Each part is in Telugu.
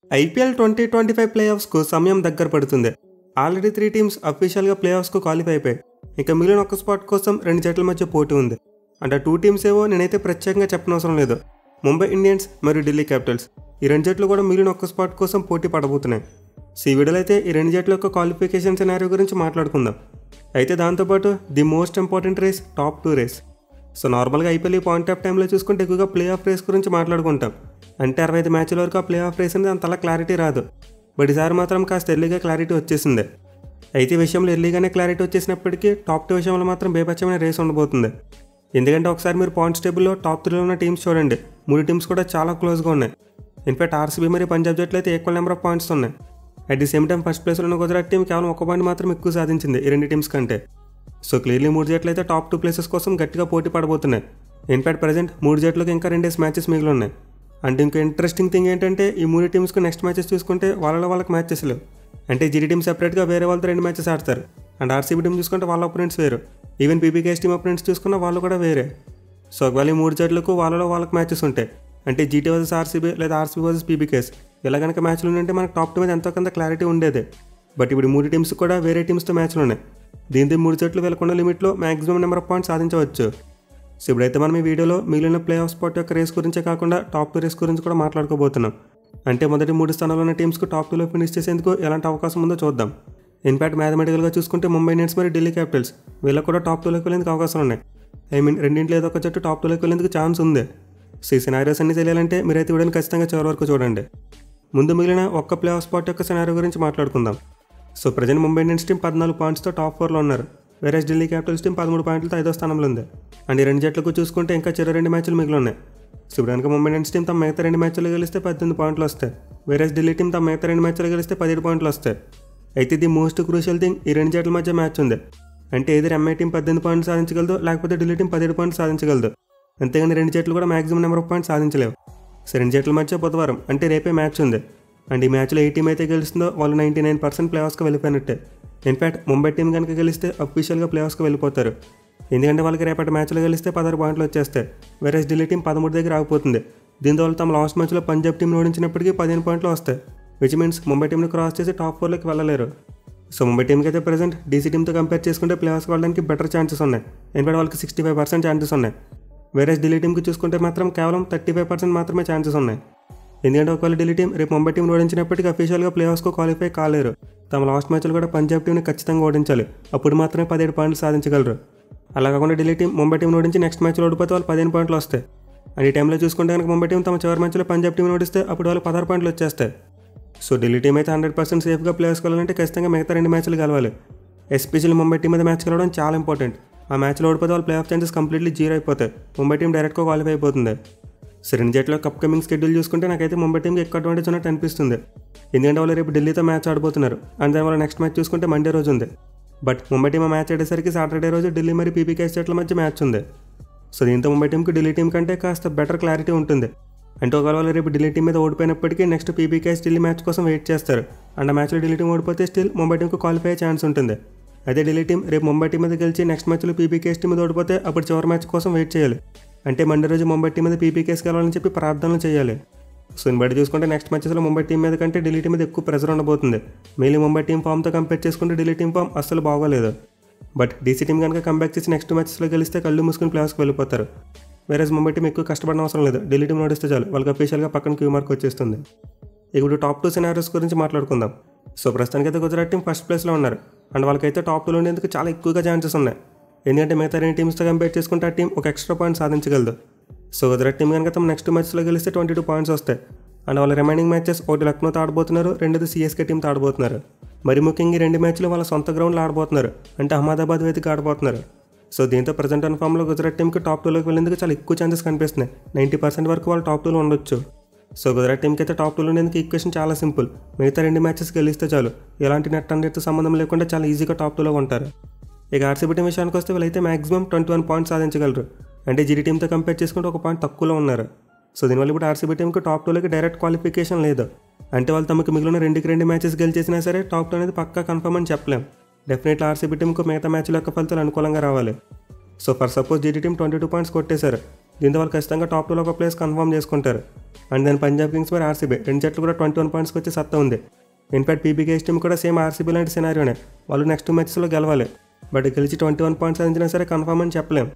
ఐపీఎల్ 2025 ప్లే ఆఫ్స్కు సమయం దగ్గర పడుతుంది. ఆల్రెడీ 3 టీమ్స్ అఫీషియల్గా ప్లే ఆఫ్స్కు క్వాలిఫై అయిపోయాయి. ఇక మిగిలిన ఒక్క స్పాట్ కోసం 2 జట్ల మధ్య పోటీ ఉంది. అంటే 2 టీమ్స్ ఏవో నేనైతే ప్రత్యేకంగా చెప్పనవసరం లేదు. ముంబై ఇండియన్స్ మరియు ఢిల్లీ క్యాపిటల్స్ ఈ 2 జట్లు కూడా మిగిలిన ఒక్క స్పాట్ కోసం పోటీ పడబోతున్నాయి. ఈ వీడియోలో అయితే ఈ 2 జట్ల యొక్క క్వాలిఫికేషన్ సినారియో గురించి మాట్లాడుకుందాం. అయితే దాంతోపాటు the most important race top 2 race. So నార్మల్గా ఐపీఎల్ ఈ పాయింట్ ఆఫ్ టైంలో చూసుకుంటే ఎక్కువగా ప్లే ఆఫ్ రేస్ గురించి మాట్లాడుకుంటాం. అంటే 65 మ్యాచ్ల వరకు ఆ ప్లే ఆఫ్ రేస్ అనేది అంతలా క్లారిటీ రాదు. బట్ ఈసారి మాత్రం కాస్త ఎర్లీగా క్లారిటీ వచ్చేసింది. అయితే ఈ విషయంలో ఎర్లీగానే క్లారిటీ వచ్చేసినప్పటికీ టాప్ 2 విషయంలో మాత్రం బేపచ్చమైన రేస్ ఉండబోతుంది. ఎందుకంటే ఒకసారి మీరు పాయింట్స్ టేబుల్లో టాప్ 3లో ఉన్న టీమ్స్ చూడండి, 3 టీమ్స్ కూడా చాలా క్లోజ్గా ఉన్నాయి. ఇన్ఫాక్ట్ ఆర్సీబీ మరియు పంజాబ్ జట్లు అయితే ఈక్వల్ నెంబర్ ఆఫ్ పాయింట్స్ ఉన్నాయి. At the same time first ప్లేస్లో ఉన్న గుజరాత్ టీం కేవలం 1 పాయింట్ మాత్రం ఎక్కువ సాధించింది ఈ 2 టీమ్స్ కంటే. సో క్లియర్లీ 3 జట్లు అయితే టాప్ 2 ప్లేసెస్ కోసం గట్టిగా పోటీ పడబోతున్నాయి. ఇన్ఫాక్ట్ ప్రజెంట్ 3 జట్లకు ఇంకా 2 మ్యాచెస్ మిగిలి ఉన్నాయి. అంటే ఇంకో ఇంట్రెస్టింగ్ థింగ్ ఏంటంటే ఈ 3 టీమ్స్కి నెక్స్ట్ మ్యాచెస్ చూసుకుంటే వాళ్ళకి మ్యాచెస్ లేవు. అంటే జీడీ టీమ్ సెపరేట్గా వేరే వాళ్ళతో 2 మ్యాచెస్ ఆడతారు. అండ్ ఆర్సీబీ టీం చూసుకుంటే వాళ్ళ అపోనెంట్స్ వేరు. ఈవెన్ పీపీకేఎస్ టీమ్ అపోనెంట్స్ చూసుకున్న వాళ్ళు కూడా వేరే. సో ఒకవేళ ఈ 3 జట్లకు వాళ్ళకి మ్యాచెస్ ఉంటాయి. అంటే జీటీ వర్సెస్ ఆర్సీబీ లేదా ఆర్సీబీ వర్సెస్ పీపీకేఎస్ ఇలా కనుక మ్యాచ్లు ఉంటే మనకు టాప్ 2 మీద ఎంతో కొంత క్లారిటీ ఉండేది. బట్ ఇప్పుడు 3 టీమ్స్ కూడా వేరే టీమ్స్తో మ్యాచ్లు ఉన్నాయి. దీంతో 3 జట్లు వెళ్ళకుండా లిమిట్లో మ్యాక్సిమం నెంబర్ ఆఫ్ పాయింట్స్ సాధించవచ్చు. సో ఇప్పుడైతే మనం ఈ వీడియోలో మిగిలిన ప్లే ఆఫ్ స్పాట్ యొక్క రేస్ గురించే కాకుండా టాప్ 2 రేస్ గురించి కూడా మాట్లాడుకోబోతున్నాం. అంటే మొదటి 3 స్థానాల్లో ఉన్న టీమ్స్కు టాప్ 2లో ఫినిష్ చేసేందుకు ఎలాంటి అవకాశం ఉందో చూద్దాం. ఇన్ఫాక్ట్ మ్యాథమెటికల్గా చూసుకుంటే ముంబై ఇండియన్స్ మరియు ఢిల్లీ క్యాపిటల్స్ వీళ్ళకి కూడా టాప్ 2లోకి వెళ్ళేందుకు అవకాశాలు ఉన్నాయి. రెండింటిలో ఏదో ఒక జట్టు టాప్ 2లోకి వెళ్ళేందుకు ఛాన్స్ ఉంది. సో ఈ సినారియోస్ అన్ని తెలియాలంటే మీరైతే వీడియోని ఖచ్చితంగా చివరి వరకు చూడండి. ముందు మిగిలిన ఒక్క ప్లే ఆఫ్ స్పాట్ యొక్క సినారియో గురించి మాట్లాడుకుందాం. So present Mumbai Indians team 14 పాయింట్స్తో టాప్ 4లో ఉన్నారు. వేరే ఢిల్లీ క్యాపిటల్స్ టీం 13 పాయింట్లతో 5వ స్థానంలో ఉంది. అండ్ ఈ 2 జట్లకు చూసుకుంటే ఇంకా చివరి 2 మ్యాచ్లు మిగిలి ఉన్నాయి. సో ఇప్పుడు కనుక ముంబై ఇండియన్స్ టీం తమ మిగతా 2 మ్యాచ్లు గెలిస్తే 18 పాయింట్లు వస్తాయి. వేరే ఢిల్లీ టీం తమ మిగతా 2 మ్యాచ్లు గెలిస్తే 17 పాయింట్లు వస్తాయి. అయితే ఇది మోస్ట్ క్రూషియల్ థింగ్, ఈ 2 జట్ల మధ్య మ్యాచ్ ఉంది. అంటే ఏదో ఎంఐ టీం 18 పాయింట్లు సాధించగలదు, లేకపోతే ఢిల్లీ టీం 17 పాయింట్లు సాధించగలదు. అంతేగాని 2 జట్లు కూడా మాక్సిమం నెంబర్ ఆఫ్ పాయింట్స్ సాధించలేవు. సో 2 జట్ల మధ్య బుధవారం అంటే రేపే మ్యాచ్ ఉంది. అండ్ ఈ మ్యాచ్లో ఏ టీం అయితే గెలుస్తుందో వాళ్ళు 99% ప్లే ఆఫ్స్కి వెళ్ళిపోయినట్టే. ఇన్ఫాక్ట్ ముంబై టీం కనుక గెలిస్తే అఫీషియల్గా ప్లే ఆఫ్స్కి వెళ్ళిపోతారు. ఎందుకంటే వాళ్ళకి రేపటి మ్యాచ్లో గెలిస్తే 16 పాయింట్లు వచ్చేస్తాయి. వేరే ఢిల్లీ టీం 13 దగ్గర ఆగిపోతుంది. దీంతో వాళ్ళు తమ లాస్ట్ మ్యాచ్లో పంజాబ్ టీంని ఓడించినప్పటికీ 15 పాయింట్లు వస్తాయి. విచ్ మీన్స్ ముంబై టీంని క్రాస్ చేసి టాప్ 4లోకి వెళ్ళలేరు. సో ముంబై టీంకి అయితే ప్రజెంట్ డీసీ టీంతో కంపేర్ చేసుకుంటే ప్లే ఆఫ్స్కి వెళ్ళడానికి బెటర్ ఛాన్సెస్ ఉన్నాయి. ఇన్ఫాక్ట్ వాళ్ళకి 65% ఛాన్సెస్ ఉన్నాయి. వేరే ఢిల్లీ టీంకి చూసుకుంటే మాత్రం కేవలం 35% మాత్రమే ఛాన్సెస్ ఉన్నాయి. ఎందుకంటే ఒకవేళ ఢిల్లీ టీం రేపు ముంబై టీంని ఓడించినప్పటికీ అఫీషియల్గా ప్లే ఆఫ్స్కు క్వాలిఫై కాలేరు. తమ లాస్ట్ మ్యాచ్లో కూడా పంజాబ్ టీంని ఖచ్చితంగా ఓడించాలి. అప్పుడు మాత్రమే 17 పాయింట్లు సాధించగలరు. అలా కాకుండా ఢిల్లీ టీం ముంబై టీంని ఓడించి నెక్స్ట్ మ్యాచ్లో ఓడిపోతే వాళ్ళు 15 పాయింట్లు వస్తాయి. అండ్ ఈ టైంలో చూసుకుంటే కనుక ముంబై టీం తమ చివరి మ్యాచ్లో పంజాబ్ టీంని ఓడిస్తే అప్పుడు వాళ్ళు 16 పాయింట్లు వచ్చేస్తాయి. సో ఢిల్లీ టీం అయితే 100% సేఫ్గా ప్లే ఆఫ్స్కి వెళ్ళాలంటే ఖచ్చితంగా మిగతా 2 మ్యాచ్లు గెలవాలి. ఎస్పెషల్లీ ముంబై టీం మీద మ్యాచ్ గెలవడం చాలా ఇంపార్టెంట్. ఆ మ్యాచ్లో ఓడిపోతే వాళ్ళు play of chances completely zero అయిపోతాయి. ముంబై టీం డైరెక్ట్గా క్వాలిఫై అయిపోతుంది. సో 2 జట్ల కప్ కమింగ్ షెడ్యూల్ చూసుకుంటే నాకైతే ముంబై టీంకి ఎక్కువ అడ్వాంటేజ్ ఉన్నట్టు అనిపిస్తుంది. ఎందుకంటే వాళ్ళు రేపు ఢిల్లీతో మ్యాచ్ ఆడబోతున్నారు. అండ్ దాని వల్ల నెక్స్ట్ మ్యాచ్ చూసుకుంటే మండే రోజు ఉంది. బట్ ముంబై టీం మ్యాచ్ ఆడేసరికి సాటర్డే రోజు ఢిల్లీ మరియు పీపీకేఎస్ జట్ల మధ్య మ్యాచ్ ఉంది. సో దీంతో ముంబై టీంకి ఢిల్లీ టీం కంటే కాస్త బెటర్ క్లారిటీ ఉంటుంది. అంటే ఒకవేళ వాళ్ళు రేపు ఢిల్లీ టీం మీద ఓడిపోయినప్పటికీ నెక్స్ట్ పీపీకేఎస్ ఢిల్లీ మ్యాచ్ కోసం వెయిట్ చేస్తారు. అండ్ ఆ మ్యాచ్లో ఢిల్లీ టీం ఓడిపోతే స్టిల్ ముంబై టీంకు క్వాలిఫై అయ్యే ఛాన్స్ ఉంటుంది. అదే ఢిల్లీ టీం రేపు ముంబై టీం మీద గెలిచి నెక్స్ట్ మ్యాచ్లో పీపీకేఎస్ టీం మీద ఓడిపోతే అప్పుడు చివరి మ్యాచ్ కోసం వెయిట్ చేయాలి. అంటే మండే రోజు ముంబై టీం మీద పీపీకేఎస్ గెలవాలని చెప్పి ప్రార్థనలు చేయాలి. సో దీన్ని బట్టి చూసుకుంటే నెక్స్ట్ మ్యాచెస్లో ముంబై టీం మీద కంటే ఢిల్లీ టీం మీద ఎక్కువ ప్రెజర్ ఉండబోతుంది. మెయిన్లీ ముంబై టీం ఫామ్తో కంపేర్ చేసుకుంటే ఢిల్లీ టీం ఫామ్ అస్సలు బాగోలేదు. బట్ డీసీ టీం కనుక కంబ్యాక్ చేసి నెక్స్ట్ మ్యాచెస్లో గెలిస్తే కళ్ళు మూసుకుని ప్లే ఆఫ్స్కి వెళ్ళిపోతారు. వేరే ముంబై టీం ఎక్కువ కష్టపడిన అవసరం లేదు. ఢిల్లీ టీం ఓడిస్తే చాలు వాళ్ళకి అఫీషియల్గా పక్కన క్యూ మార్క్ వచ్చేస్తుంది. ఇప్పుడు టాప్ 2 సినారియోస్ గురించి మాట్లాడుకుందాం. సో ప్రస్తుతానికైతే గుజరాత్ టీం ఫస్ట్ ప్లేస్లో ఉన్నారు. అండ్ వాళ్ళకైతే టాప్ 2లో ఉండేందుకు చాలా ఎక్కువగా ఛాన్సెస్ ఉన్నాయి. ఎందుకంటే మిగతా 2 టీమ్స్తో కంపేర్ చేసుకుంటే ఆ టీం ఒక ఎక్స్ట్రా పాయింట్ సాధించగలదు. సో గుజరాత్ టీం కనుక తమ నెక్స్ట్ మ్యాచ్లో గెలిస్తే 22 పాయింట్స్ వస్తాయి. అండ్ వాళ్ళ రిమైనింగ్ మ్యాచెస్ ఒకటి లక్నోతో ఆడబోతున్నారు, 2ది సిఎస్కే టీంతో ఆడబోతున్నారు. మరి ముఖ్యంగా ఈ 2 మ్యాచ్లు వాళ్ళ సొంత గ్రౌండ్లో ఆడబోతున్నారు. అంటే అహ్మదాబాద్ వేదిక ఆడబోతున్నారు. సో దీంతో ప్రజెంట్ అన్ ఫామ్లో గుజరాత్ టీంకి టాప్ 2లోకి వెళ్ళేందుకు చాలా ఎక్కువ ఛాన్సెస్ కనిపిస్తున్నాయి. 90% వరకు వాళ్ళు టాప్ 2లో ఉండొచ్చు. సో గుజరాత్ టీంకి అయితే టాప్ 2లో ఉండేందుకు ఈక్వేషన్ చాలా సింపుల్. మిగతా 2 మ్యాచెస్ గెలిస్తే చాలు. ఎలాంటి నెట్ రన్తో సంబంధం లేకుండా చాలా ఈజీగా టాప్ 2లో ఉంటారు. ఇక ఆర్సీబీ టీం విషయానికి వస్తే వీళ్ళైతే మాక్సిమం 21 పాయింట్స్ సాధించగలరు. అంటే జీడీ టీంతో కంపేర్ చేసుకుంటే 1 పాయింట్ తక్కువలో ఉన్నారు. సో దీనివల్ల ఇప్పుడు ఆర్సీబీ టీంకి టాప్ 2లోకి డైరెక్ట్ క్వాలిఫికేషన్ లేదు. అంటే వాళ్ళు తమకు మిగిలిన 2 మ్యాచెస్ గెలిచేసినా సరే టాప్ 2 అనేది పక్కా కన్ఫర్మ్ అని చెప్పలేం. డెఫినెట్లీ ఆర్సీబీ టీంకు మిగతా మ్యాచ్ల యొక్క ఫలితాలు అనుకూలంగా రావాలి. సో ఫర్ సపోజ్ జీడీ టీం 22 పాయింట్స్ కొట్టేశారు. దీంతో వాళ్ళు ఖచ్చితంగా టాప్ 2లో ఒక ప్లేస్ కన్ఫర్మ్ చేసుకుంటారు. అండ్ దెన్ పంజాబ్ కింగ్స్ మరి ఆర్సీబీ రెండు జట్లు కూడా 21 పాయింట్స్కి వచ్చి సత్తా ఉంది. ఇన్ఫాక్ట్ పీబీకేఎస్ టీమ్ కూడా సేమ్ ఆర్సీబీ లాంటి సినారియోనే. వాళ్ళు నెక్స్ట్ 2 మ్యాచెస్లో గెలవాలి. బట్ గెలిచి 21 పాయింట్స్ సాధించినా సరే కన్ఫర్మ్ అని చెప్పలేం.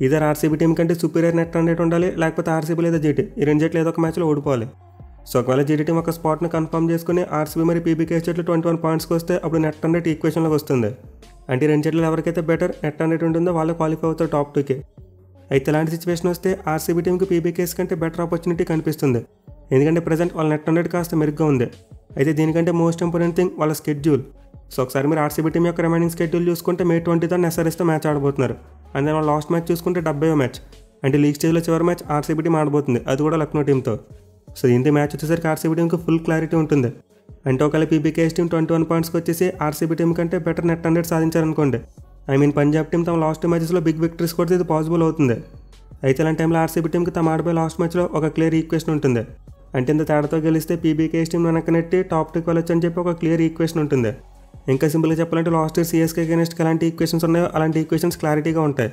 ఇదర్ ఆర్సీబీ టీం కంటే సుపీరియర్ నెట్ రన్ రేట్ ఉండాలి, లేకపోతే ఆర్సీబీ లేదా జీటీ ఈ రెండు జట్లు ఏదో ఒక మ్యాచ్లో ఓడిపోవాలి. సో ఒకవేళ జీటీ టీం ఒక స్పాట్ను కన్ఫర్మ్ చేసుకుని ఆర్సీబీ మరి పీబీకేఎస్ జట్లు 21 పాయింట్స్కి వస్తే అప్పుడు నెట్ రన్ రేట్ ఈక్వేషన్లోకి వస్తుంది. అంటే ఈ రెండు జట్లు ఎవరికైతే బెటర్ నెట్ రన్ రేట్ ఉంటుందో వాళ్ళు క్వాలిఫై అవుతారు టాప్ 2కి. అయితే ఇలాంటి సిచ్యువేషన్ వస్తే ఆర్సీబీ టీంకి పీబీకేఎస్ కంటే బెటర్ ఆపర్చునిటీ కనిపిస్తుంది. ఎందుకంటే ప్రజెంట్ వాళ్ళ నెట్ రన్ రేట్ కాస్త మెరుగ్గా ఉంది. అయితే దీనికంటే మోస్ట్ ఇంపార్టెంట్ థింగ్ వాళ్ళ స్కెడ్యూల్. సో ఒకసారి మీరు ఆర్సీబీ టీం యొక్క రిమైనింగ్ స్కెడ్యూల్ చూసుకుంటే May 20th ఎస్ఆర్ఎస్తో మ్యాచ్ ఆడబోతున్నారు. అండ్ వాళ్ళ లాస్ట్ మ్యాచ్ చూసుకుంటే 70వ మ్యాచ్, అంటే లీగ్ స్టేజ్లో చివరి మ్యాచ్ ఆర్సీబీ టీం ఆడబోతుంది, అది కూడా లక్నో టీంతో. సో దీంతో మ్యాచ్ వచ్చేసరికి ఆర్సీబీ టీంకి ఫుల్ క్లారిటీ ఉంటుంది. అంటే ఒకవేళ పీబీకేఎస్ టీం 21 పాయింట్స్కి వచ్చేసి ఆర్సీబీ టీం కంటే బెటర్ నెట్ రన్ రేట్ సాధించారనుకోండి, పంజాబ్ టీం తమ లాస్ట్ మ్యాచెస్లో బిగ్ విక్టరీస్ కొడితే ఇది పాసిబుల్ అవుతుంది. అయితే ఇలాంటి టైంలో ఆర్సీబీ టీంకి తమ ఆడిపోయే లాస్ట్ మ్యాచ్లో ఒక క్లియర్ ఈక్వేషన్ ఉంటుంది. అంటే ఇంత తేడాతో గెలిస్తే పీబీకేఎస్ టీం వెనక్కి నెట్టి టాప్ 2కి వెళ్ళొచ్చు అని చెప్పి ఒక క్లియర్ ఈక్వేషన్ ఉంటుంది. ఇంకా సింపుల్గా చెప్పాలంటే లాస్ట్ ఇయర్ సిఎస్కే అగైన్స్ట్ ఎలాంటి ఈక్వేషన్స్ ఉన్నాయో అలాంటి ఈక్వేషన్స్ క్లారిటీగా ఉంటాయి.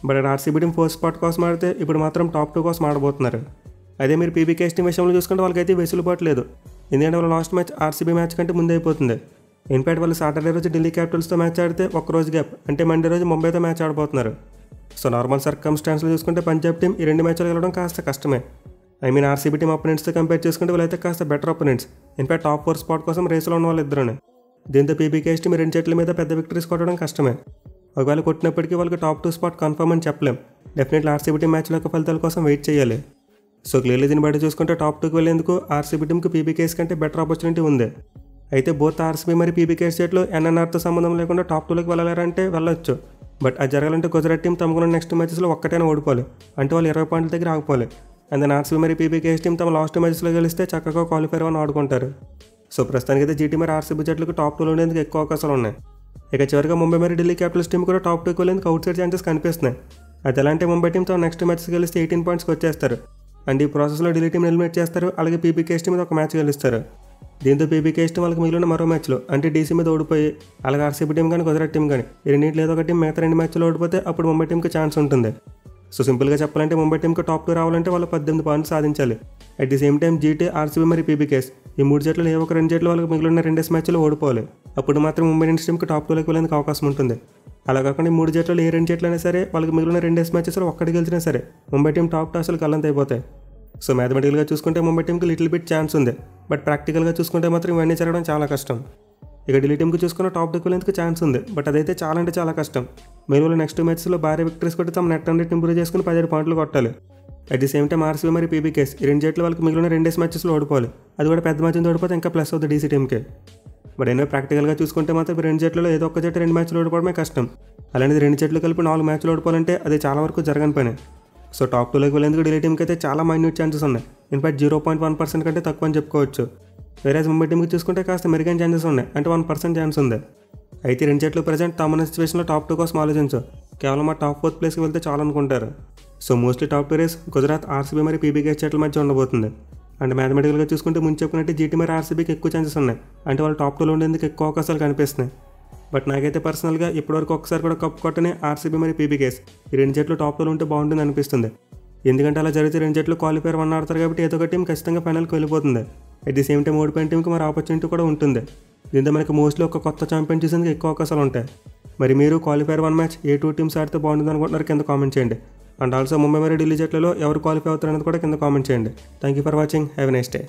But RCB team first spot కోసం ఆడితే ఇప్పుడు మాత్రం టాప్ 2 కోసం ఆడబోతున్నారు. అదే మీరు పీబీకేఎస్ టీం విషయంలో చూసుకుంటే వాళ్ళకైతే వెసులుబాటు లేదు. ఎందుకంటే వాళ్ళ లాస్ట్ మ్యాచ్ ఆర్సీబీ మ్యాచ్ కంటే ముందే అయిపోతుంది. ఇన్ఫాక్ట్ వాళ్ళు సాటర్డే రోజు ఢిల్లీ క్యాపిటల్స్తో మ్యాచ్ ఆడితే ఒక్కరోజు గ్యాప్, అంటే మండే రోజు ముంబైతో మ్యాచ్ ఆడబోతున్నారు. సో నార్మల్ సర్కమ్స్టాన్స్లో చూసుకుంటే పంజాబ్ టీం ఈ 2 మ్యాచ్లు గెలవడం కాస్త కష్టమే. ఆర్సీబీ టీం అపోనెంట్స్తో కంపేర్ చేసుకుంటే వాళ్ళైతే కాస్త better opponents. In fact top 4 spot కోసం రేసులో ఉన్న వాళ్ళు ఇద్దరునే. దీంతో పీబీకేఎస్ టీం 2 జట్ల మీద పెద్ద విక్టరీస్ కొట్టడం కష్టమే. ఒకవేళ కొట్టినప్పటికీ వాళ్ళకి టాప్ 2 స్పాట్ కన్ఫర్మ్ అని చెప్పలేం. డెఫినెట్లీ ఆర్సీబీ టీం మ్యాచ్ల యొక్క ఫలితాల కోసం వెయిట్ చేయాలి. సో క్లియర్లీ దీన్ని బట్టి చూసుకుంటే టాప్ 2కి వెళ్ళేందుకు ఆర్సీబీ టీంకి పీబీకేఎస్ కంటే బెటర్ ఆపర్చునిటీ ఉంది. అయితే బోత్ ఆర్సీబీ మరి పీబీకేఎస్ జట్లు ఎన్ఎన్ఆర్తో సంబంధం లేకుండా టాప్ 2లోకి వెళ్ళాలంటే వెళ్ళొచ్చు. బట్ అది జరగాలంటే గుజరాత్ టీం తమకున్న నెక్స్ట్ మ్యాచెస్లో ఒక్కటైనా ఓడిపోవాలి, అంటే వాళ్ళు 20 పాయింట్ల దగ్గర ఆగిపోవాలి. అండ్ దెన్ ఆర్సీబీ మరి పీబీకేఎస్ టీం తమ లాస్ట్ మ్యాచెస్లో గెలిస్తే చక్కగా క్వాలిఫైర్ అని ఆడుకుంటారు. సో ప్రస్తుతానికి అయితే జీటీ మరి ఆర్సీబీ జట్లకు టాప్ 2లో ఉండేందుకు ఎక్కువ అవకాశాలు ఉన్నాయి. ఇక చివరిగా ముంబై మరి ఢిల్లీ క్యాపిటల్స్ టీం కూడా టాప్ 2కి వెళ్ళేందుకు అవుట్ సైడ్ ఛాన్సెస్ కనిపిస్తున్నాయి. అది ఎలా అంటే ముంబై టీం తమ నెక్స్ట్ మ్యాచెస్ గెలిస్తే 18 పాయింట్స్కి వచ్చేస్తారు. అండ్ ఈ ప్రాసెస్లో ఢిల్లీ టీం ఎలిమినేట్ చేస్తారు. అలాగే పీబీకేఎస్ టీం మీద ఒక మ్యాచ్ గెలుస్తారు. దీంతో పీబీకేఎస్ టీం వాళ్ళకి మిగిలిన మరో మ్యాచ్లో అంటే డీసీ మీద ఓడిపోయి, అలాగే ఆర్సీబీ టీం కానీ గుజరాత్ టీం కానీ ఈ రెండింటిలో ఏదో ఒక టీం మిగతా 2 మ్యాచ్లో ఓడిపోతే అప్పుడు ముంబై టీంకి ఛాన్స్ ఉంటుంది. సో సింపుల్గా చెప్పాలంటే ముంబై టీంకి టాప్ 2 రావాలంటే వాళ్ళు 18 పాయింట్స్ సాధించాలి. At the same time GT, RCB మరి పీబీకేఎస్ ఈ 3 జట్లు ఏ ఒక 2 జట్లు వాళ్ళకి మిగిలిన 2 మ్యాచ్లో ఓడిపోవాలి. అప్పుడు మాత్రం ముంబై ఇండియన్స్ టీంకి టాప్ 2లోకి వెళ్ళేందుకు అవకాశం ఉంటుంది. అలా కాకుండా ఈ 3 జట్లు ఏ 2 జట్లు అయినా సరే వాళ్ళకి మిగిలిన 2 మ్యాచెస్లో ఒక్కటి గెలిచినా సరే ముంబై టీం టాప్ 2 అసలు గల్లంత అయిపోతాయి. సో మ్యాథమెటికల్గా చూసుకుంటే ముంబై టీంకి లిటిల్ బిట్ ఛాన్స్ ఉంది. బట్ ప్రాక్టికల్గా చూసుకుంటే మాత్రం ఇవన్నీ జరగడం చాలా కష్టం. ఇక ఢిల్లీ టీంకి చూసుకున్న టాప్ 2కి వెళ్ళేందుకు ఛాన్స్ ఉంది. బట్ అదైతే చాలా అంటే చాలా కష్టం. మీరు నెక్స్ట్ మ్యాచ్లో భారీ విక్టరీస్ కొట్టి తమ నెట్ రన్ రేట్ ఇంప్రూవ్ చేసుకుని 17 పాయింట్లు కొట్టాలి. At the same time RCB మరి పీబీకేఎస్ ఈ 2 జట్లు వాళ్ళకి మిగిలిన 2 మ్యాచెస్లో ఓడిపోవాలి. అది కూడా పెద్ద మ్యాచ్ని ఓడిపోతే ఇంకా ప్లస్ అవుతుంది డీసీ టీంకి. బట్ అయినా ప్రాక్టికల్గా చూసుకుంటే మాత్రం 2 జట్లలో ఏదో ఒక జట్టు 2 మ్యాచ్లు ఓడిపోవడమే కష్టం. అలాంటిది 2 జట్లు కలిపి 4 మ్యాచ్లు ఓడిపోవాలంటే అది చాలా వరకు జరగని పని. సో టాప్ 2లోకి వెళ్ళేందుకు ఢిల్లీ టీంకి అయితే చాలా మైన్యూట్ ఛాన్సెస్ ఉన్నాయి. ఇన్ఫాక్ట్ 0.1% కంటే తక్కువ అని చెప్పుకోవచ్చు. వేరే ముంబై టీంకి చూసుకుంటే కాస్త మెరుగైన ఛాన్సెస్ ఉన్నాయి, అంటే 1% ఛాన్స్ ఉంది. అయితే 2 జట్లు ప్రజెంట్ తమ సిచ్యువేషన్లో టాప్ 2 కోసం ఆలోచించు, కేవలం ఆ టాప్ 4th ప్లేస్కి వెళ్తే చాలు అనుకుంటారు. So mostly top 2 race Gujarat, RCB మరి పీబీకేఎస్ జట్ల మధ్య ఉండబోతుంది. అండ్ మ్యాథమెటికల్గా చూసుకుంటే ముందు చెప్పుకున్నట్టు జీటీ మరి ఆర్సీబీకి ఎక్కువ ఛాన్సెస్ ఉన్నాయి, అంటే వాళ్ళు టాప్ 2లో ఉండేందుకు ఎక్కువ అవకాశాలు కనిపిస్తున్నాయి. బట్ నాకైతే పర్సనల్గా ఇప్పటివరకు ఒకసారి కూడా కప్ కొట్టనే ఆర్సీబీ మరి పీబీకేఎస్ ఈ 2 జట్లు టాప్ 2లో ఉంటే బాగుంటుంది అనిపిస్తుంది. ఎందుకంటే అలా జరిగితే 2 జట్లు క్వాలిఫైర్ 1 ఆడతారు కాబట్టి ఏదో ఒక టీం ఖచ్చితంగా ఫైనల్కి వెళ్ళిపోతుంది. అట్ ది సేమ్ టైం ఓడిపోయిన టీంకి మరి ఆపర్చునిటీ కూడా ఉంటుంది. దీంతో మనకి మోస్ట్లీ ఒక కొత్త ఛాంపియన్ చూసేందుకు ఎక్కువ అవకాశాలు ఉంటాయి. మరి మీరు క్వాలిఫైర్ 1 మ్యాచ్ ఏ 2 టీమ్స్ ఆడితే బాగుంటుంది అనుకుంటున్నారు కింద కామెంట్ చేయండి. అండ్ ఆల్సో ముంబై మరి ఢిల్లీ జట్లలో ఎవరు క్వాలిఫై అవుతారనేది కూడా కింద కామెంట్ చేయండి. Thank you for watching. Have a nice day.